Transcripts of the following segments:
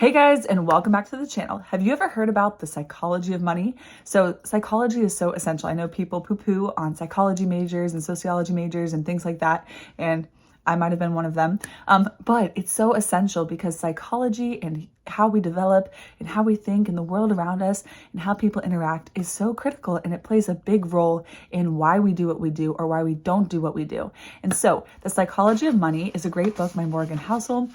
Hey guys, and welcome back to the channel. Have you ever heard about the psychology of money? So psychology is so essential. I know people poo-poo on psychology majors and sociology majors and things like that, and I might have been one of them. But it's so essential because psychology and how we develop and how we think in the world around us and how people interact is so critical, and it plays a big role in why we do what we do or why we don't do what we do. And so The Psychology of Money is a great book by Morgan Housel.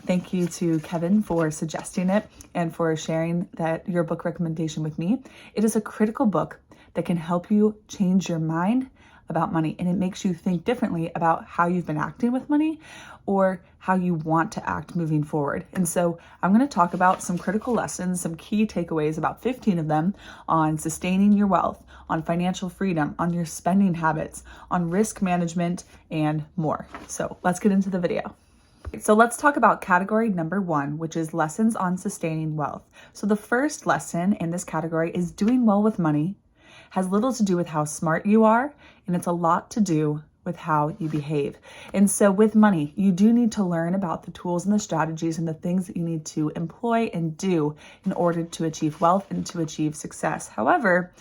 Thank you to Kevin for suggesting it and for sharing your book recommendation with me. It is a critical book that can help you change your mind about money, and it makes you think differently about how you've been acting with money or how you want to act moving forward. And so I'm going to talk about some critical lessons, some key takeaways, about 15 of them, on sustaining your wealth, on financial freedom, on your spending habits, on risk management, and more. So let's get into the video. So let's talk about category number 1, which is lessons on sustaining wealth. So the first lesson in this category is doing well with money has little to do with how smart you are, and it's a lot to do with how you behave. And so with money, you do need to learn about the tools and the strategies and the things that you need to employ and do in order to achieve wealth and to achieve success. However,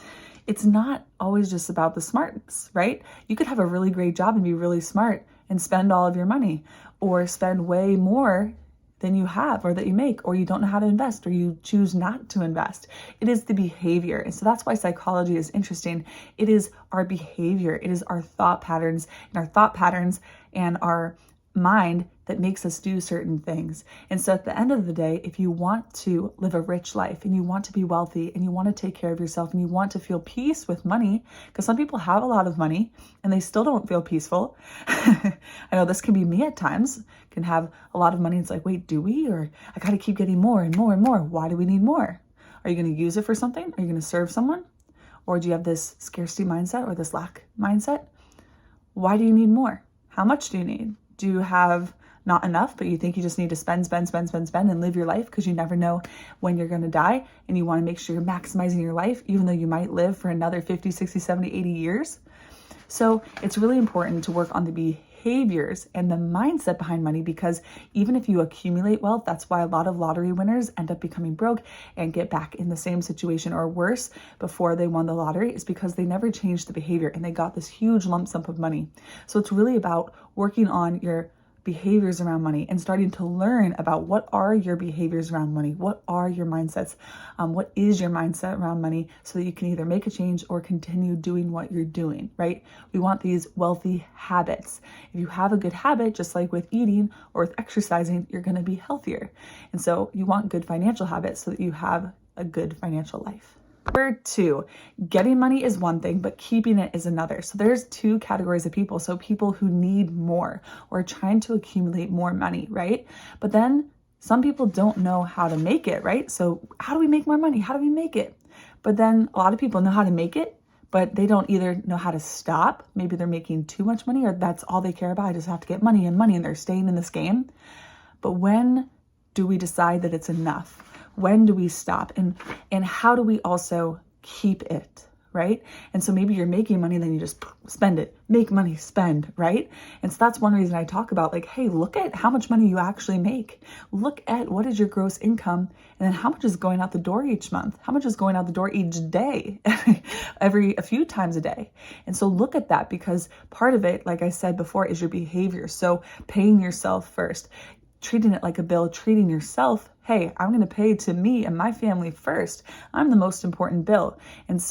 it's not always just about the smarts, right? You could have a really great job and be really smart and spend all of your money, or spend way more than you have or that you make, or you don't know how to invest, or you choose not to invest. It is the behavior. And so that's why psychology is interesting. It is our behavior. It is our thought patterns and our mind that makes us do certain things. And so at the end of the day, if you want to live a rich life and you want to be wealthy and you want to take care of yourself and you want to feel peace with money, because some people have a lot of money and they still don't feel peaceful. I know this can be me at times, can have a lot of money. It's like, wait, do we? Or I got to keep getting more and more and more. Why do we need more? Are you going to use it for something? Are you going to serve someone? Or do you have this scarcity mindset or this lack mindset? Why do you need more? How much do you need? Do you have not enough, but you think you just need to spend and live your life because you never know when you're going to die, and you want to make sure you're maximizing your life even though you might live for another 50, 60, 70, 80 years? So it's really important to work on the behaviors and the mindset behind money, because even if you accumulate wealth, that's why a lot of lottery winners end up becoming broke and get back in the same situation or worse before they won the lottery, is because they never changed the behavior and they got this huge lump sum of money. So it's really about working on your behaviors around money and starting to learn about what are your behaviors around money, what are your mindsets, what is your mindset around money, so that you can either make a change or continue doing what you're doing, right? We want these wealthy habits. If you have a good habit, just like with eating or with exercising, you're going to be healthier. And so you want good financial habits so that you have a good financial life. Number 2, getting money is one thing, but keeping it is another. So there's 2 categories of people. So people who need more or trying to accumulate more money, right? But then some people don't know how to make it, right? So how do we make more money? How do we make it? But then a lot of people know how to make it, but they don't either know how to stop. Maybe they're making too much money, or that's all they care about. I just have to get money, and they're staying in this game. But when do we decide that it's enough? When do we stop? And how do we also keep it, right? And so maybe you're making money, then you just spend it. Make money, spend, right? And so that's one reason I talk about, like, hey, look at how much money you actually make. Look at what is your gross income, and then how much is going out the door each month? How much is going out the door each day? A few times a day. And so look at that, because part of it, like I said before, is your behavior. So paying yourself first, treating it like a bill, treating yourself, hey, I'm going to pay to me and my family first. I'm the most important bill. And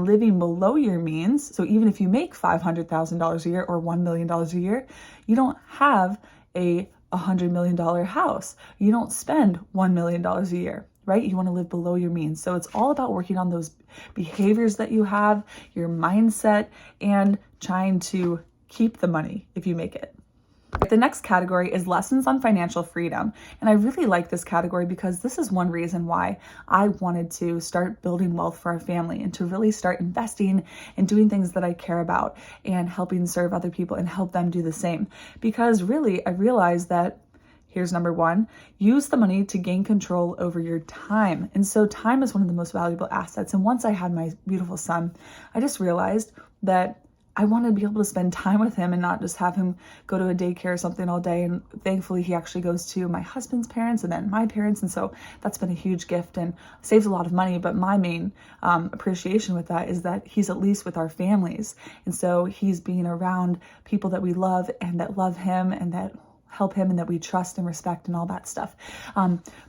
living below your means. So even if you make $500,000 a year or $1 million a year, you don't have a $100 million house. You don't spend $1 million a year, right? You want to live below your means. So it's all about working on those behaviors that you have, your mindset, and trying to keep the money if you make it. The next category is lessons on financial freedom. And I really like this category because this is one reason why I wanted to start building wealth for our family and to really start investing and doing things that I care about and helping serve other people and help them do the same. Because really, I realized that here's number 1, use the money to gain control over your time. And so time is one of the most valuable assets. And once I had my beautiful son, I just realized that I want to be able to spend time with him and not just have him go to a daycare or something all day. And thankfully, he actually goes to my husband's parents and then my parents. And so that's been a huge gift and saves a lot of money. But my main appreciation with that is that he's at least with our families. And so he's being around people that we love and that love him and that help him and that we trust and respect and all that stuff.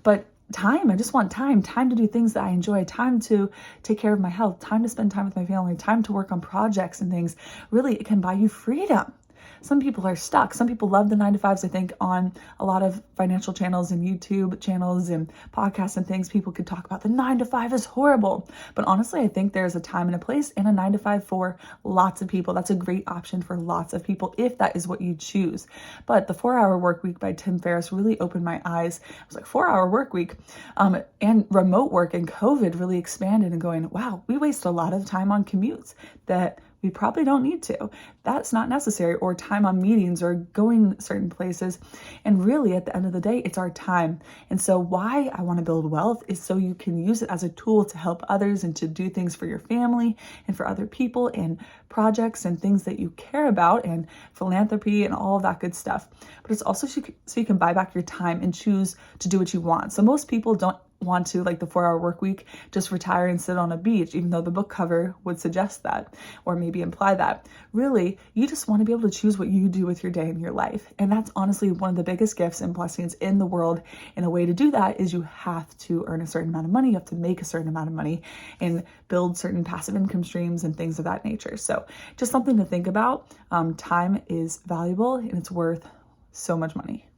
But time, I just want time to do things that I enjoy, time to take care of my health, time to spend time with my family, time to work on projects and things. Really, it can buy you freedom. Some people are stuck. Some people love the 9-to-5s. I think on a lot of financial channels and YouTube channels and podcasts and things, people could talk about the 9-to-5 is horrible. But honestly, I think there's a time and a place in a 9-to-5 for lots of people. That's a great option for lots of people if that is what you choose. But the 4-Hour Work Week by Tim Ferriss really opened my eyes. I was like, 4-hour work week and remote work and COVID really expanded and going, wow, we waste a lot of time on commutes that we probably don't need to. That's not necessary, or time on meetings or going certain places. And really, at the end of the day, it's our time. And so why I want to build wealth is so you can use it as a tool to help others and to do things for your family and for other people and projects and things that you care about and philanthropy and all of that good stuff. But it's also so you can buy back your time and choose to do what you want. So most people don't want to, like the 4-hour work week, just retire and sit on a beach, even though the book cover would suggest that or maybe imply that. Really, you just want to be able to choose what you do with your day and your life. And that's honestly one of the biggest gifts and blessings in the world. And a way to do that is you have to earn a certain amount of money, you have to make a certain amount of money and build certain passive income streams and things of that nature. So just something to think about. Time is valuable and it's worth so much money.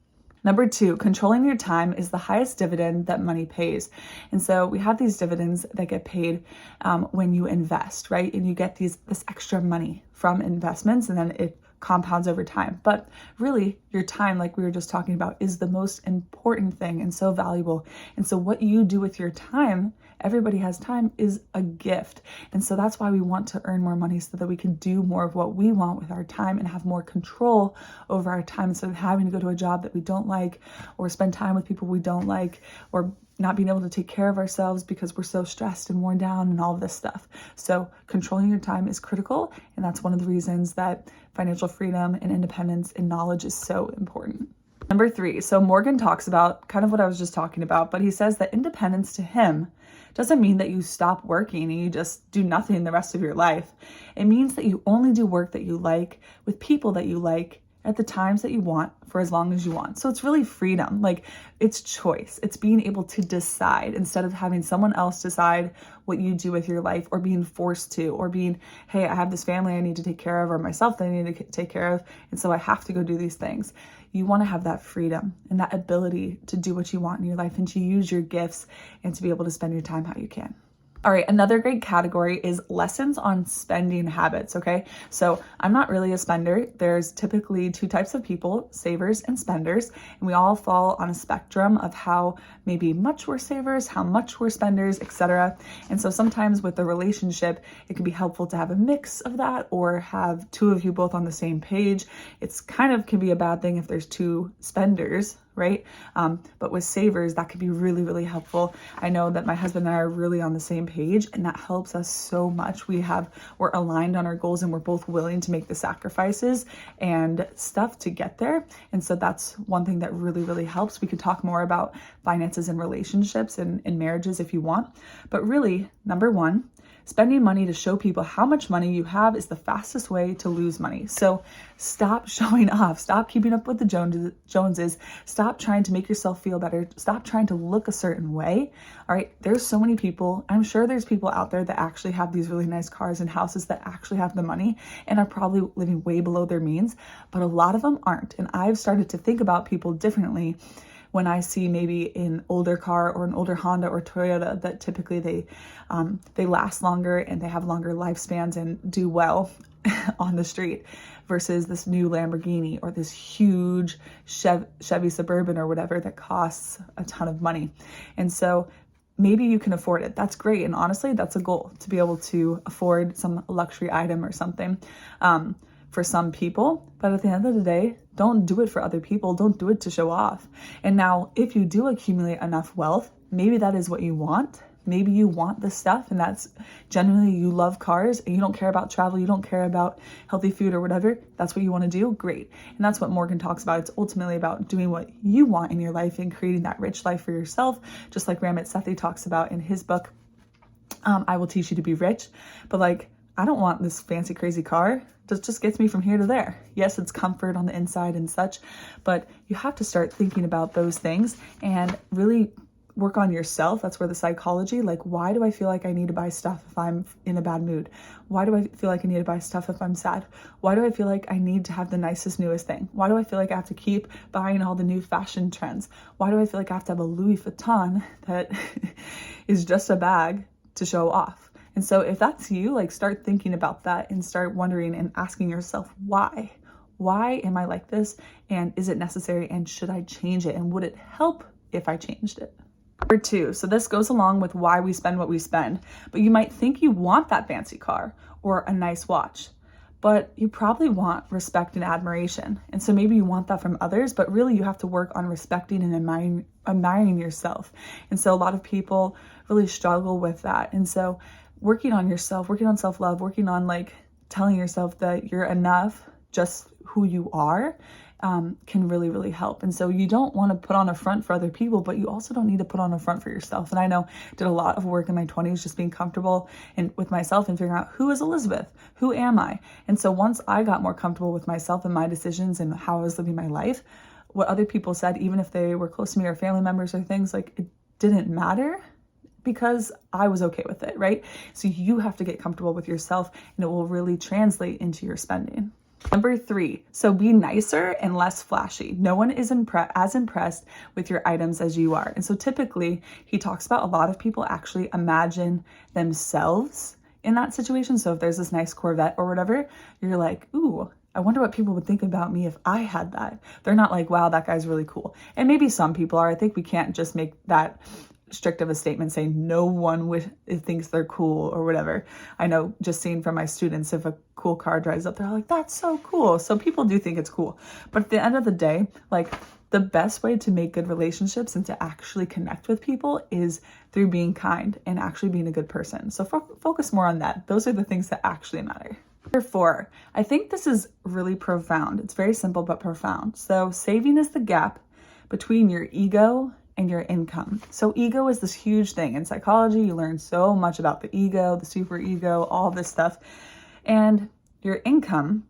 Number 2, controlling your time is the highest dividend that money pays. And so we have these dividends that get paid when you invest, right? And you get this extra money from investments and then it compounds over time. But really, your time, like we were just talking about, is the most important thing and so valuable. And so what you do with your time, everybody has time, is a gift. And so that's why we want to earn more money so that we can do more of what we want with our time and have more control over our time instead of having to go to a job that we don't like or spend time with people we don't like or not being able to take care of ourselves because we're so stressed and worn down and all of this stuff. So controlling your time is critical. And that's one of the reasons that financial freedom and independence and knowledge is so important. Number 3, so Morgan talks about kind of what I was just talking about, but he says that independence to him doesn't mean that you stop working and you just do nothing the rest of your life. It means that you only do work that you like with people that you like at the times that you want for as long as you want. So it's really freedom. Like, it's choice. It's being able to decide instead of having someone else decide what you do with your life or being forced to, or being, hey, I have this family I need to take care of or myself that I need to take care of. And so I have to go do these things. You want to have that freedom and that ability to do what you want in your life and to use your gifts and to be able to spend your time how you can. All right, another great category is lessons on spending habits, okay? So I'm not really a spender. There's typically 2 types of people, savers and spenders, and we all fall on a spectrum of how maybe much we're savers, how much we're spenders, etc. And so sometimes with the relationship, it can be helpful to have a mix of that or have 2 of you both on the same page. It's kind of can be a bad thing if there's 2 spenders, right? But with savers, that could be really, really helpful. I know that my husband and I are really on the same page and that helps us so much. We're aligned on our goals and we're both willing to make the sacrifices and stuff to get there. And so that's one thing that really, really helps. We could talk more about finances and relationships and marriages if you want. But really, number 1, spending money to show people how much money you have is the fastest way to lose money. So stop showing off. Stop keeping up with the Joneses. Stop trying to make yourself feel better. Stop trying to look a certain way. All right. There's so many people. I'm sure there's people out there that actually have these really nice cars and houses that actually have the money and are probably living way below their means, but a lot of them aren't. And I've started to think about people differently when I see maybe an older car or an older Honda or Toyota that typically they last longer and they have longer lifespans and do well on the street versus this new Lamborghini or this huge Chevy Suburban or whatever that costs a ton of money. And so maybe you can afford it. That's great. And honestly, that's a goal, to be able to afford some luxury item or something. For some people, but at the end of the day, don't do it for other people. Don't do it to show off. And now, if you do accumulate enough wealth, maybe that is what you want. maybe you want this stuff and that's genuinely, you love cars and you don't care about travel, you don't care about healthy food or whatever, that's what you want to do, great. And that's what Morgan talks about. It's ultimately about doing what you want in your life and creating that rich life for yourself, just like Ramit Sethi talks about in his book, I Will Teach You to Be Rich. But like, I don't want this fancy, crazy car. That just gets me from here to there. Yes, it's comfort on the inside and such, but you have to start thinking about those things and really work on yourself. That's where the psychology, like, why do I feel like I need to buy stuff if I'm in a bad mood? Why do I feel like I need to buy stuff if I'm sad? Why do I feel like I need to have the nicest, newest thing? Why do I feel like I have to keep buying all the new fashion trends? Why do I feel like I have to have a Louis Vuitton that is just a bag to show off? And so if that's you, like, start thinking about that and start wondering and asking yourself, why? Why am I like this? And is it necessary? And should I change it? And would it help if I changed it? Number 2, so this goes along with why we spend what we spend, but you might think you want that fancy car or a nice watch, but you probably want respect and admiration. And so maybe you want that from others, but really you have to work on respecting and admiring yourself. And so a lot of people really struggle with that. And so working on yourself, working on self-love, working on like telling yourself that you're enough, just who you are, can really, really help. And so you don't want to put on a front for other people, but you also don't need to put on a front for yourself. And I know I did a lot of work in my 20s, just being comfortable and with myself and figuring out, who is Elizabeth? Who am I? And so once I got more comfortable with myself and my decisions and how I was living my life, what other people said, even if they were close to me or family members or things, like, it didn't matter, because I was okay with it, right? So you have to get comfortable with yourself and it will really translate into your spending. Number 3, so be nicer and less flashy. No one is as impressed with your items as you are. And so typically he talks about a lot of people actually imagine themselves in that situation. So if there's this nice Corvette or whatever, you're like, ooh, I wonder what people would think about me if I had that. They're not like, wow, that guy's really cool. And maybe some people are. I think we can't just make that strict of a statement saying no one thinks they're cool or whatever. I know, just seeing from my students, if a cool car drives up, they're like, that's so cool. So people do think it's cool. But at the end of the day, like, the best way to make good relationships and to actually connect with people is through being kind and actually being a good person. So focus more on that. Those are the things that actually matter. Number 4, I think this is really profound. It's very simple, but profound. So saving is the gap between your ego and your income. So ego is this huge thing. In psychology, you learn so much about the ego, the super ego, all this stuff. And your income,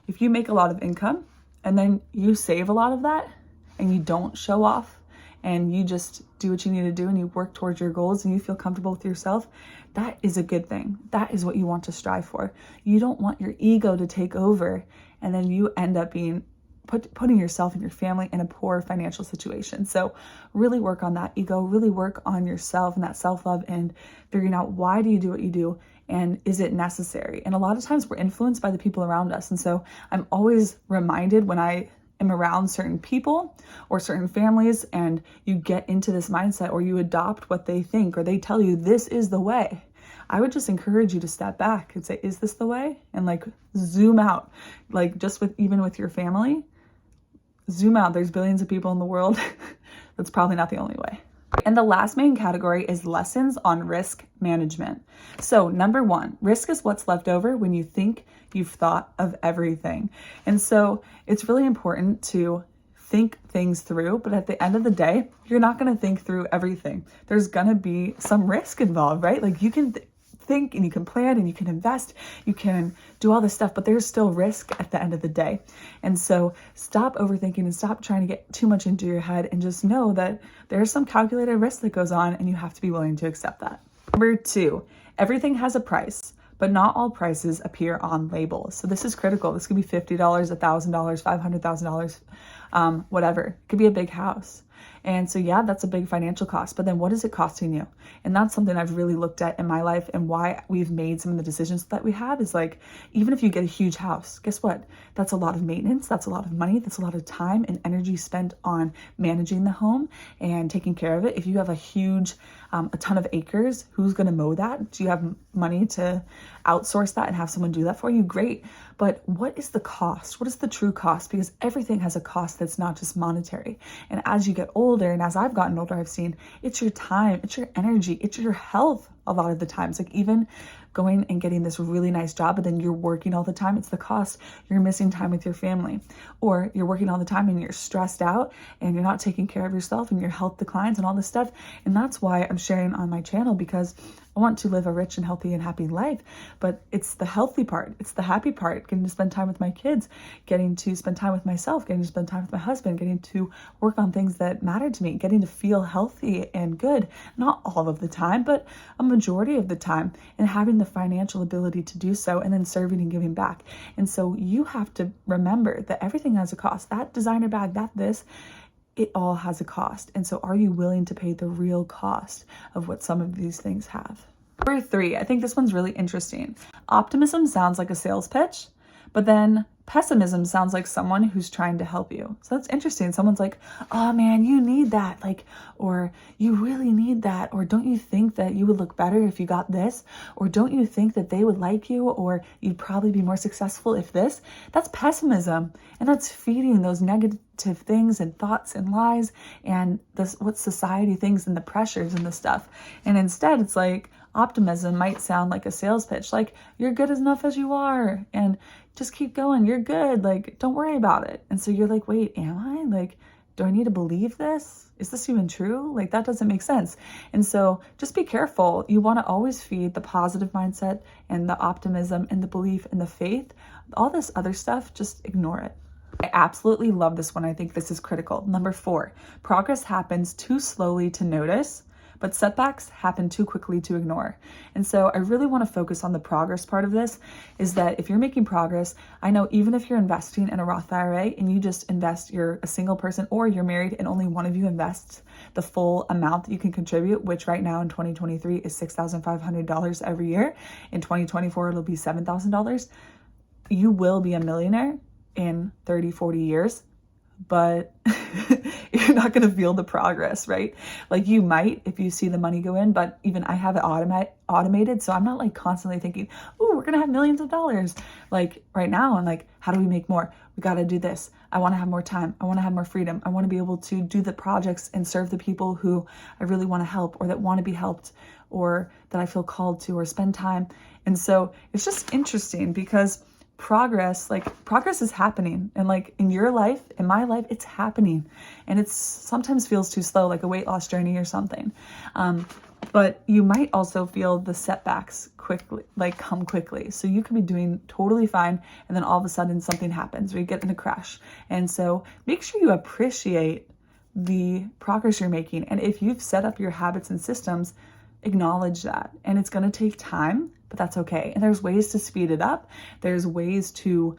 if you make a lot of income and then you save a lot of that and you don't show off and you just do what you need to do and you work towards your goals and you feel comfortable with yourself, that is a good thing. That is what you want to strive for. You don't want your ego to take over and then you end up being putting yourself and your family in a poor financial situation. So really work on that ego, really work on yourself and that self-love and figuring out, why do you do what you do and is it necessary? And a lot of times we're influenced by the people around us. And so I'm always reminded when I am around certain people or certain families and you get into this mindset or you adopt what they think or they tell you this is the way, I would just encourage you to step back and say, is this the way? And like zoom out, like just even with your family, zoom out. There's billions of people in the world. That's probably not the only way. And the last main category is lessons on risk management. So number 1, risk is what's left over when you think you've thought of everything. And so it's really important to think things through, but at the end of the day, you're not going to think through everything. There's going to be some risk involved, right? Like you can think and you can plan and you can invest, you can do all this stuff, but there's still risk at the end of the day. And so stop overthinking and stop trying to get too much into your head and just know that there's some calculated risk that goes on and you have to be willing to accept that. Number 2, everything has a price, but not all prices appear on labels. So this is critical. This could be $50, $1,000, $500,000, whatever. It could be a big house. And so, yeah, that's a big financial cost, but then what is it costing you? And that's something I've really looked at in my life, and why we've made some of the decisions that we have is like, even if you get a huge house, guess what? That's a lot of maintenance. That's a lot of money. That's a lot of time and energy spent on managing the home and taking care of it. If you have a huge, a ton of acres, who's going to mow that? Do you have money to outsource that and have someone do that for you? Great. But what is the cost? What is the true cost? Because everything has a cost that's not just monetary. And as you get older, and as I've gotten older, I've seen it's your time, it's your energy, it's your health a lot of the times. Like even going and getting this really nice job, but then you're working all the time, it's the cost. You're missing time with your family, or you're working all the time and you're stressed out and you're not taking care of yourself and your health declines and all this stuff. And that's why I'm sharing on my channel, because I want to live a rich and healthy and happy life, but it's the healthy part. It's the happy part, getting to spend time with my kids, getting to spend time with myself, getting to spend time with my husband, getting to work on things that matter to me, getting to feel healthy and good, not all of the time, but a majority of the time, and having the financial ability to do so, and then serving and giving back. And so you have to remember that everything has a cost. That designer bag, it all has a cost. And so are you willing to pay the real cost of what some of these things have? Number 3, I think this one's really interesting. Optimism sounds like a sales pitch, but then pessimism sounds like someone who's trying to help you. So that's interesting. Someone's like, oh man, you need that. Like, or you really need that. Or don't you think that you would look better if you got this? Or don't you think that they would like you? Or you'd probably be more successful if this? That's pessimism. And that's feeding those negative things and thoughts and lies and what society thinks and the pressures and the stuff. And instead it's like, optimism might sound like a sales pitch, like you're good enough as you are and just keep going, you're good, like don't worry about it. And so you're like, wait, am I? Like, do I need to believe this? Is this even true? Like that doesn't make sense. And so just be careful. You want to always feed the positive mindset and the optimism and the belief and the faith. All this other stuff, just ignore it. I absolutely love this one. I think this is critical. Number 4, progress happens too slowly to notice, but setbacks happen too quickly to ignore. And so I really want to focus on the progress part of this, is that if you're making progress, I know even if you're investing in a Roth IRA and you just invest, you're a single person or you're married and only one of you invests the full amount that you can contribute, which right now in 2023 is $6,500 every year. In 2024, it'll be $7,000. You will be a millionaire in 30, 40 years, but you're not going to feel the progress, right? Like you might if you see the money go in, but even I have it automated. So I'm not like constantly thinking, oh, we're going to have millions of dollars. Like right now, I'm like, how do we make more? We got to do this. I want to have more time. I want to have more freedom. I want to be able to do the projects and serve the people who I really want to help or that want to be helped or that I feel called to or spend time. And so it's just interesting because progress is happening, and like in your life, in my life, it's happening, and it's sometimes feels too slow, like a weight loss journey or something. But you might also feel the setbacks come quickly. So you could be doing totally fine, and then all of a sudden something happens or you get in a crash. And so make sure you appreciate the progress you're making. And if you've set up your habits and systems, acknowledge that. And it's going to take time, but that's okay. And there's ways to speed it up. There's ways to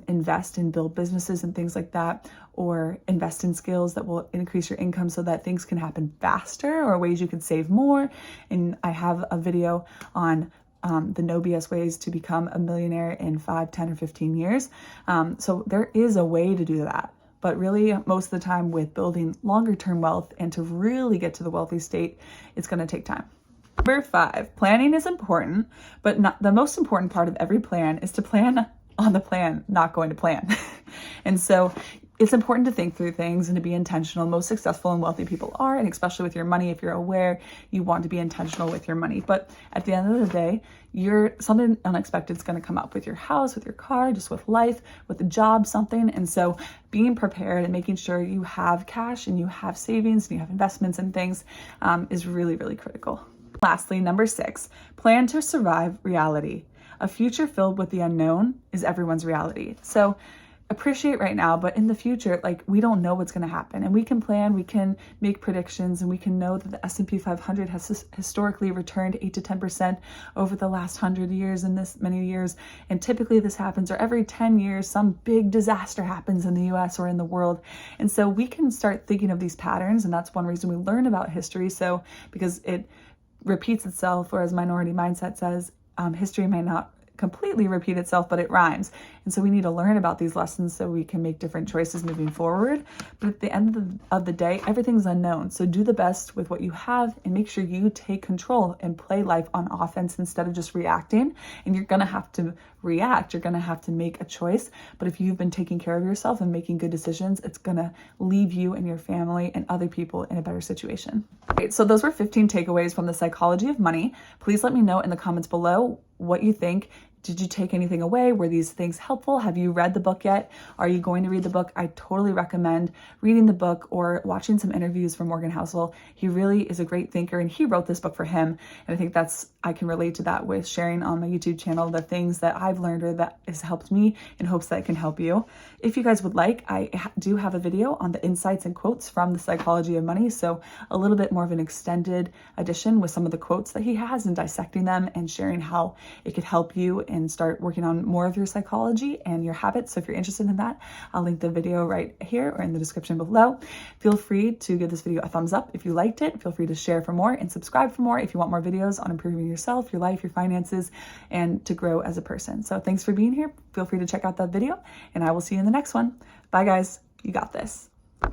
invest and build businesses and things like that, or invest in skills that will increase your income so that things can happen faster, or ways you can save more. And I have a video on the no BS ways to become a millionaire in 5, 10, or 15 years. So there is a way to do that. But really, most of the time with building longer term wealth and to really get to the wealthy state, it's going to take time. Number 5, planning is important, but not the most important part of every plan is to plan on the plan not going to plan. And so it's important to think through things and to be intentional. Most successful and wealthy people are, and especially with your money, if you're aware, you want to be intentional with your money. But at the end of the day, something unexpected is going to come up with your house, with your car, just with life, with a job, something. And so being prepared and making sure you have cash and you have savings and you have investments and things is really, really critical. Lastly, number 6, plan to survive reality. A future filled with the unknown is everyone's reality. So appreciate right now, but in the future, like we don't know what's going to happen, and we can plan, we can make predictions, and we can know that the S&P 500 has historically returned 8 to 10% over the last 100 years and this many years. And typically this happens, or every 10 years, some big disaster happens in the US or in the world. And so we can start thinking of these patterns. And that's one reason we learn about history. So because it repeats itself, or as Minority Mindset says, history may not completely repeat itself, but it rhymes. And so we need to learn about these lessons so we can make different choices moving forward. But at the end of the day, everything's unknown. So do the best with what you have and make sure you take control and play life on offense instead of just reacting. And you're going to have to react. You're going to have to make a choice. But if you've been taking care of yourself and making good decisions, it's going to leave you and your family and other people in a better situation. Great. So those were 15 takeaways from The Psychology of Money. Please let me know in the comments below what you think. Did you take anything away? Were these things helpful? Have you read the book yet? Are you going to read the book? I totally recommend reading the book or watching some interviews from Morgan Housel. He really is a great thinker, and he wrote this book for him. And I think I can relate to that with sharing on my YouTube channel the things that I've learned or that has helped me in hopes that it can help you. If you guys would like, I do have a video on the insights and quotes from The Psychology of Money. So a little bit more of an extended edition with some of the quotes that he has and dissecting them and sharing how it could help you and start working on more of your psychology and your habits. So if you're interested in that, I'll link the video right here or in the description below. Feel free to give this video a thumbs up if you liked it. Feel free to share for more and subscribe for more if you want more videos on improving yourself, your life, your finances, and to grow as a person. So thanks for being here. Feel free to check out that video, and I will see you in the next one. Bye guys, you got this.